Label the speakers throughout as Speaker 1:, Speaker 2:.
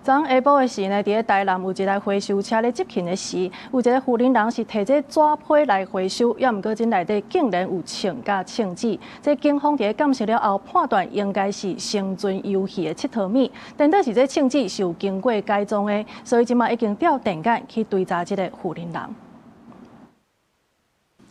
Speaker 1: 昨下晡的時呢，伫台南有一台回收車咧執勤的時，有一個婦人人是摕這紙批來回收，也毋過真內底竟然有槍甲槍支。這警方伫鑑識了後判斷應該是生存遊戲的佚佗物，但倒是這槍支是有經過改裝的，所以今嘛已經調電檢去追查這個婦人人。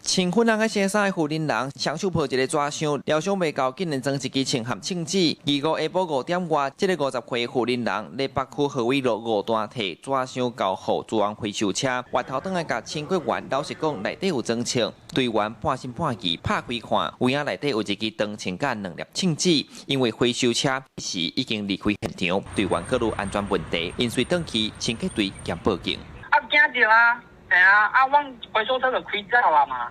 Speaker 1: 穿粉紅的衫衫的婦人人，雙手抱一個紙箱，料想未到，竟然裝一支槍和槍支。二五下晡5點外，這個50歲的婦人人，在北區和威路5段提紙箱交予資源回收車，回頭轉來甲清潔員老實講，內底有裝槍。隊員半信半疑拍開看，有影內底有一支長槍甲2粒槍支。因為回收車時已經離開現場，隊員考慮安全問題，因隨轉去清潔隊兼報警。
Speaker 2: 驚到啊！哎呀，我回收車就開走了嘛。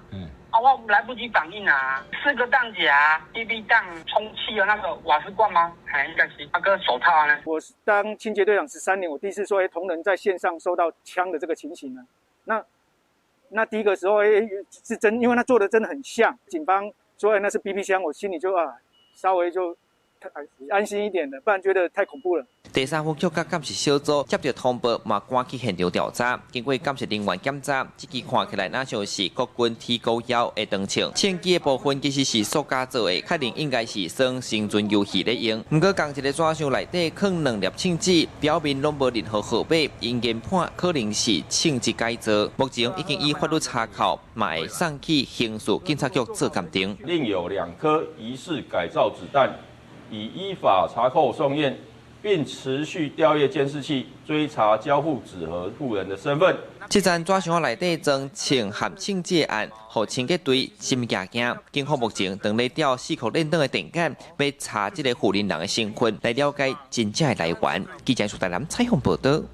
Speaker 2: 我來不及反應啊！4個彈夾、BB 彈、充氣的那個瓦斯罐嗎？應該是。跟手套呢？
Speaker 3: 我當清潔隊長13年，我第一次說，同仁在線上收到槍的這個情形呢。那第一個時候，是真，因為他做的真的很像。警方說，那是 BB 槍，我心裡就稍微就安心一點了，不然覺得太恐怖了。
Speaker 1: 第3分局甲鑑識小組接到通報，嘛趕去現場調查。經過鑑識人員檢查，這支看起來哪像是國軍 T91的長槍，槍機的部分其實是塑膠做的，確定應該是算生存遊戲咧用。不過，同一個紙箱內底放2粒槍支，表面攏無任何號碼，因研判可能是槍支改造。目前已經依法律查扣，嘛會送去刑事警察局做鑑定。
Speaker 4: 另有2顆疑似改造子彈，已依法查扣送驗，並持續調閱監視器，追查交付紙盒戶人的身份。
Speaker 1: 這站紙箱內底裝槍和槍支的案，讓清潔隊心驚驚。警方目前正在調4顆連燈的電檢，要查這個婦人人的身份，來了解真正的來源。記者蘇台南採訪報道。